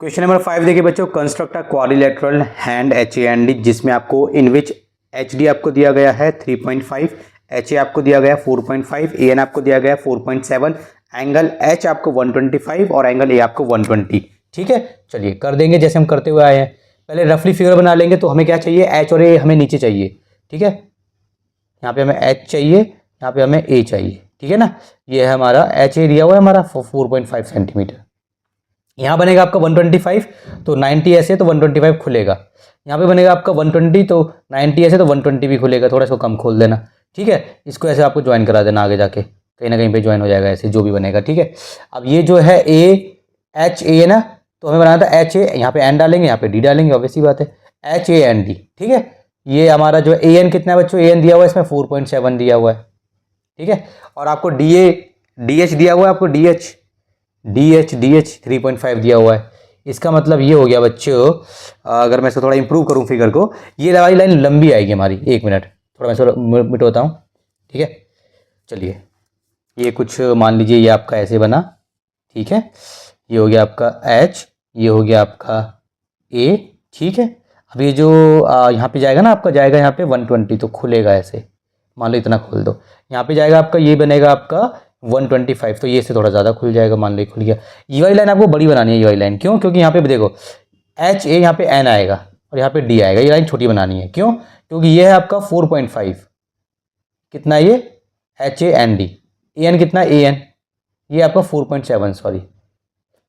Question number 5 देखिए बच्चों, construct a quadrilateral hand HAND जिसमें आपको इन विच HD आपको दिया गया है 3.5, HA आपको दिया गया 4.5, AN आपको दिया गया 4.7, एंगल H आपको 125 और एंगल A आपको 120। ठीक है, चलिए कर देंगे जैसे हम करते हुए आए हैं। पहले रफली फिगर बना लेंगे। तो हमें क्या चाहिए, H और A हमें नीचे चाहिए। ठीक है, यहाँ पे हमें H चाहिए, यहाँ पे हमें A चाहिए। ठीक है ना, ये है हमारा HA दिया हुआ है हमारा 4.5 सेंटीमीटर। यहाँ बनेगा आपका 125, तो 90 ऐसे तो 125 खुलेगा। यहाँ पे बनेगा आपका 120, तो 90 ऐसे तो 120 भी खुलेगा। थोड़ा इसको कम खोल देना। ठीक है, इसको ऐसे आपको ज्वाइन करा देना, आगे जाके कहीं ना कहीं पे ज्वाइन हो जाएगा ऐसे जो भी बनेगा। ठीक है, अब ये जो है AHA है ना, तो हमें बनाना था HA, यहाँ पे N डालेंगे, यहाँ पे D डालेंगे, ऑब्वियस सी बात है HAND। ठीक है, ये हमारा जो AN कितना है बच्चों, AN दिया हुआ है इसमें 4.7 दिया हुआ है। ठीक है, और आपको DH दिया हुआ है, आपको DH 3.5 दिया हुआ है। इसका मतलब ये हो गया बच्चों, अगर मैं इसको थोड़ा इंप्रूव करूं फिगर को, ये वाली लाइन लंबी आएगी हमारी। एक मिनट, थोड़ा मैं इसको मिटोता हूं। ठीक है, चलिए ये कुछ मान लीजिए ये आपका ऐसे बना। ठीक है, ये हो गया आपका H, ये हो गया आपका A। ठीक है, अब ये जो यहाँ पे जाएगा ना, आपका जाएगा यहाँ पे 120, तो खुलेगा ऐसे, मान लो इतना खोल दो। यहाँ पे जाएगा आपका, ये बनेगा आपका 125, तो ये से थोड़ा ज़्यादा खुल जाएगा, मान लो खुल गया। ये वाली लाइन आपको बड़ी बनानी है, ये वाली लाइन। क्यों? क्योंकि यहाँ पे देखो HA, यहाँ पे N आएगा और यहाँ पे D आएगा। ये लाइन छोटी बनानी है। क्यों? क्योंकि ये है आपका 4.5, कितना ये HAND, AN कितना AN, ये आपका 4.7, सॉरी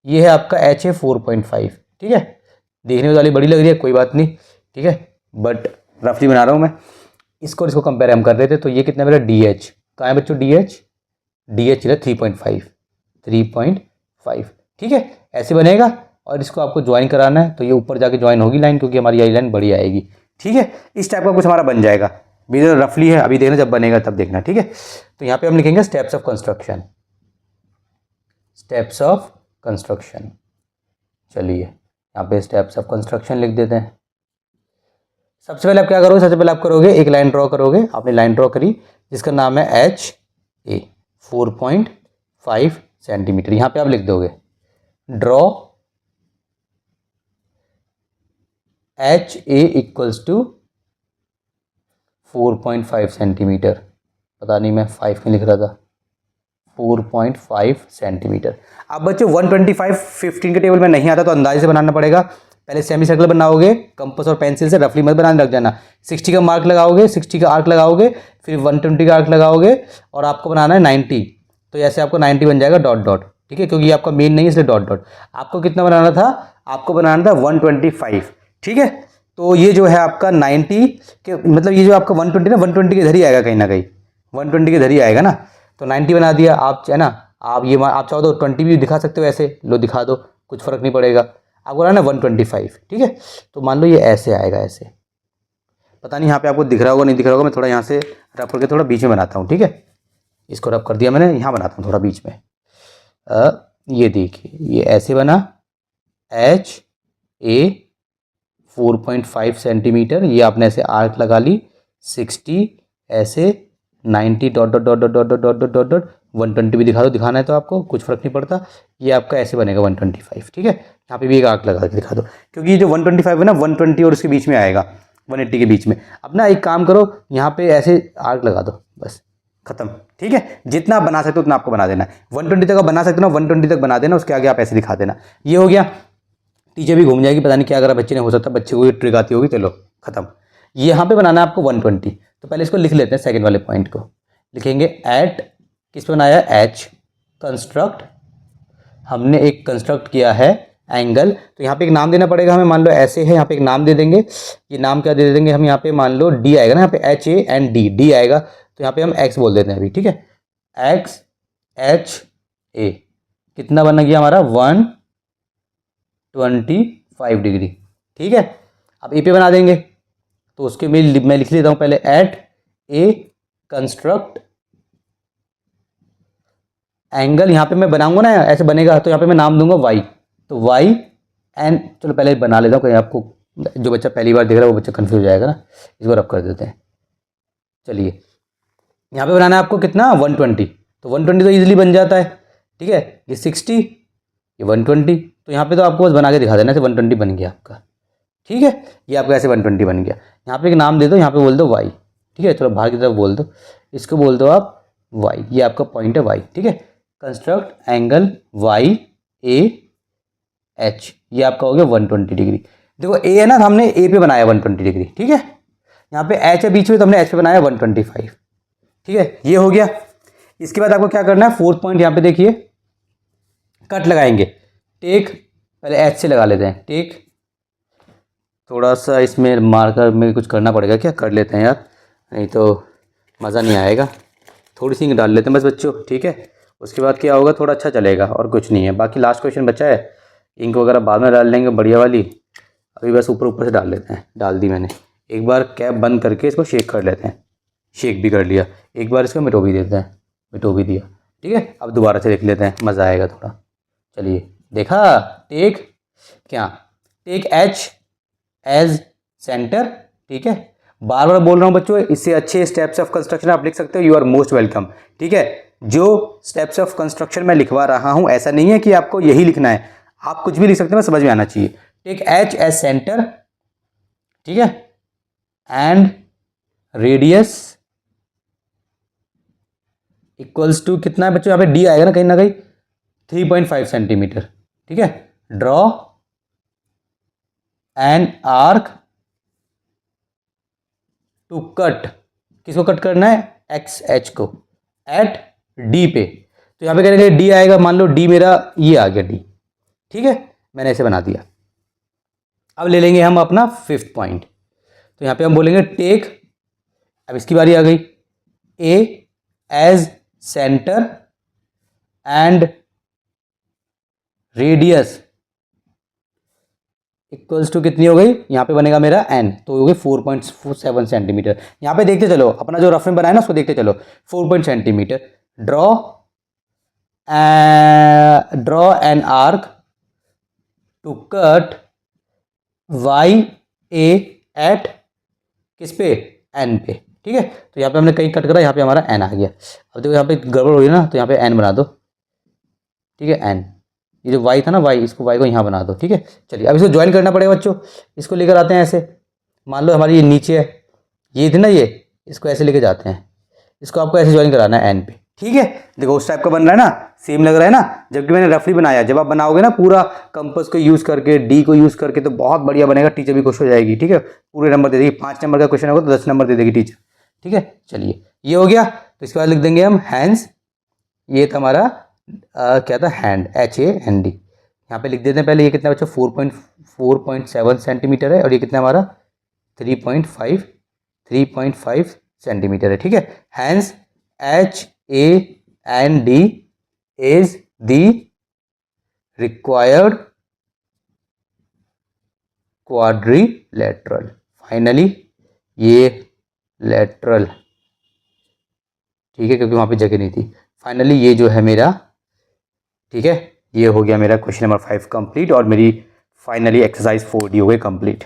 ये है आपका HA 4.5। ठीक है, देखने में वाली बड़ी लग रही है, कोई बात नहीं। ठीक है, बट रफली बना रहा हूँ मैं। इसको कंपेयर हम कर रहे थे, तो ये कितना मेरा DH कहाँ है बच्चों, DH है 3.5। ठीक है, ऐसे बनेगा और इसको आपको ज्वाइन कराना है, तो ये ऊपर जाके ज्वाइन होगी लाइन, क्योंकि हमारी यही लाइन बड़ी आएगी। ठीक है, इस टाइप का कुछ हमारा बन जाएगा। अभी रफली है, अभी देखना जब बनेगा तब देखना। ठीक है, तो यहाँ पे हम लिखेंगे steps of construction, steps of construction. चलिए यहाँ पे स्टेप्स ऑफ कंस्ट्रक्शन लिख देते हैं। सबसे पहले आप क्या करोगे, सबसे पहले आप करोगे एक लाइन ड्रॉ करोगे। आपने लाइन ड्रॉ करी जिसका नाम है HA 4.5 सेंटीमीटर। यहाँ पे आप लिख दोगे draw HA equals to 4.5 centimetre. पता नहीं मैं 5 में लिख रहा था, 4.5 सेंटीमीटर। अब बच्चों 125 15 के टेबल में नहीं आता, तो अंदाजे से बनाना पड़ेगा। पहले सेमी सर्कल बनाओगे, कंपास और पेंसिल से रफली मत बनाने लग जाना। 60 का मार्क लगाओगे, 60 का आर्क लगाओगे, फिर 120 का आर्क लगाओगे, और आपको बनाना है 90। तो ऐसे आपको 90 बन जाएगा डॉट डॉट। ठीक है, क्योंकि ये आपका मेन नहीं है इसलिए डॉट डॉट। आपको कितना बनाना था, आपको बनाना था 125। ठीक है, तो ये जो है आपका 90 के मतलब ये जो आपका 120 ना, 120 के इधर ही आएगा, कहीं ना कहीं 120 के इधर ही आएगा ना। तो 90 बना दिया आप, है ना। आप ये आप चाहो तो 20 भी दिखा सकते हो, ऐसे लो दिखा दो, कुछ फर्क नहीं पड़ेगा। आपको ना 125। ठीक है, तो मान लो ये ऐसे आएगा, ऐसे। पता नहीं यहाँ पे आपको दिख रहा होगा नहीं दिख रहा होगा, मैं थोड़ा यहाँ से रफ करके थोड़ा बीच में बनाता हूँ। ठीक है, इसको रफ कर दिया मैंने, यहाँ बनाता हूँ थोड़ा बीच में। ये देखिए ये ऐसे बना HA 4.5 सेंटीमीटर। ये आपने ऐसे आर्क लगा ली, 60 ऐसे, 90 dot dot dot dot dot dot dot dot dot 120 भी दिखा दो, दिखाना है तो आपको कुछ फर्क नहीं पड़ता। ये आपका ऐसे बनेगा 125। ठीक है, यहाँ पे भी एक आर्क लगा के दिखा दो, क्योंकि ये जो 125 है ना, 120 और उसके बीच में आएगा, 180 के बीच में। अब ना एक काम करो, यहाँ पे ऐसे आर्क लगा दो, बस खत्म। ठीक है, जितना आप बना सकते हो उतना आपको बना देना है। 120 तक आप बना सकते हो ना, 120 तक बना देना, उसके आगे आप ऐसे दिखा देना। ये हो गया। टीचर भी घूम जाएगी, पता नहीं क्या अगर बच्चे ने, हो सकता है बच्चे को ये ट्रिक आती होगी। चलो खत्म। यहाँ पे बनाना है आपको 120। तो पहले इसको लिख लेते हैं, सेकंड वाले पॉइंट को लिखेंगे एट, किस पे बनाया H, कंस्ट्रक्ट। हमने एक कंस्ट्रक्ट किया है एंगल, तो यहाँ पे एक नाम देना पड़ेगा हमें। मान लो ऐसे है, यहाँ पे एक नाम दे देंगे। ये नाम क्या दे देंगे हम, यहाँ पे मान लो D आएगा ना, यहाँ पे HAND, D आएगा, तो यहाँ पे हम X बोल देते हैं अभी। ठीक है, XHA कितना बन गया हमारा 125 डिग्री। ठीक है, अब A पे बना देंगे, तो उसके मैं लिख लेता हूँ पहले एट A कंस्ट्रक्ट एंगल। यहाँ पे मैं बनाऊंगा ना, ऐसे बनेगा, तो यहाँ पे मैं नाम दूंगा Y, तो YN। चलो पहले बना लेता हूँ, कहीं आपको जो बच्चा पहली बार देख रहा है वो बच्चा कंफ्यूज हो जाएगा ना। इसको रब कर देते हैं। चलिए यहाँ पे बनाना है आपको कितना, 120। तो 120 तो ईजिली बन जाता है। ठीक है, ये 60, ये 120, तो यहाँ पे तो आपको बस बना के दिखा देना, ऐसे 120 बन गया आपका, ठीक है। ये आपका ऐसे 120 बन गया। यहाँ पे एक नाम दे दो, यहाँ पे बोल दो वाई, ठीक है। चलो बाहर की तरफ बोल दो, इसको बोल दो आप वाई, ये आपका पॉइंट है वाई, ठीक है। Construct angle Y A H, ये आपका हो गया 120 डिग्री। देखो ए है ना, हमने ए पे बनाया 120 डिग्री, ठीक है। यहाँ पे एच है बीच में, तो हमने एच पे बनाया 125, ठीक है। ये हो गया। इसके बाद आपको क्या करना है, 4 पॉइंट यहाँ पे देखिए कट लगाएंगे। टेक, पहले एच से लगा लेते हैं, टेक, थोड़ा सा इसमें मार्कर में कुछ करना पड़ेगा क्या, कर लेते हैं यार, नहीं तो मज़ा नहीं आएगा। थोड़ी सी इंक डाल लेते हैं बस बच्चों, ठीक है। उसके बाद क्या होगा, थोड़ा अच्छा चलेगा और कुछ नहीं है। बाकी लास्ट क्वेश्चन बचा है, इंक वगैरह बाद में डाल लेंगे बढ़िया वाली, अभी बस ऊपर ऊपर से डाल लेते हैं। डाल दी मैंने। एक बार कैप बंद करके इसको शेक कर लेते हैं, शेक भी कर लिया। एक बार इसको मिटो भी देते हैं, मिटो भी दिया, ठीक है। अब दोबारा से लिख लेते हैं, मज़ा आएगा थोड़ा। चलिए, देखा, टेक क्या, टेक एच एज सेंटर, ठीक है। बार बार बोल रहा हूँ बच्चों, इससे अच्छे स्टेप्स ऑफ कंस्ट्रक्शन आप लिख सकते हो, यू आर मोस्ट वेलकम, ठीक है। जो स्टेप्स ऑफ कंस्ट्रक्शन मैं लिखवा रहा हूँ, ऐसा नहीं है कि आपको यही लिखना है, आप कुछ भी लिख सकते हैं, समझ में आना चाहिए। टेक एच एज सेंटर, ठीक है, एंड रेडियस इक्वल्स टू कितना है बच्चों, यहाँ पे डी आएगा ना कहीं 3.5 सेंटीमीटर, ठीक है। Draw an arc to cut, किसको कट करना है, एक्स एच को, एट डी पे। तो यहाँ पे करेंगे डी आएगा, मान लो डी मेरा ये आ गया डी, ठीक है, मैंने ऐसे बना दिया। अब ले लेंगे हम अपना 5th पॉइंट, तो यहाँ पे हम बोलेंगे टेक, अब इसकी बारी आ गई, A as centre and radius equals to कितनी हो गई, यहाँ पे बनेगा मेरा एन, तो हो गई 4.7 सेंटीमीटर। यहाँ पे देखते चलो, अपना जो रफ में बनाया ना उसको देखते चलो, 4 centimetre. Draw an arc to cut Y A at किस पे, एन पे, ठीक है। तो यहाँ पे हमने कहीं कट करा, यहाँ पे हमारा एन आ गया। अब देखो यहाँ पे गड़बड़ हो रही है ना, तो यहाँ पे एन बना दो, ठीक है, एन, ये जो वाई था ना वाई, इसको वाई को यहाँ बना दो, ठीक है। चलिए अब इसको ज्वाइन करना पड़ेगा बच्चों, इसको लेकर आते हैं ऐसे, मान लो हमारी ये नीचे है, ये थी ना ये, इसको ऐसे लेके जाते हैं, इसको आपको ऐसे ज्वाइन कराना है एन पे, ठीक है। देखो उस टाइप का बन रहा है ना, सेम लग रहा है ना, जबकि मैंने रफली बनाया। जब आप बनाओगे ना पूरा कंपास को यूज़ करके, डी को यूज़ करके, तो बहुत बढ़िया बनेगा, टीचर भी खुश हो जाएगी, ठीक है। पूरे नंबर दे देगी, 5 नंबर का क्वेश्चन होगा तो 10 नंबर दे देगी टीचर, ठीक है। चलिए ये हो गया, तो इसके बाद लिख देंगे हम हैंड्स, ये था हमारा क्या था, हैंड, HAND। यहाँ पे लिख देते हैं पहले, ये कितना बच्चा 4.7 सेंटीमीटर है, और ये कितना हमारा 3.5 सेंटीमीटर है, ठीक है। Hands HAND is the required quadrilateral, finally ये लेटरल, ठीक है, क्योंकि वहाँ पे जगह नहीं थी। फाइनली ये जो है मेरा, ठीक है, ये हो गया मेरा क्वेश्चन नंबर 5 कंप्लीट, और मेरी फाइनली एक्सरसाइज 4D हो गई कंप्लीट।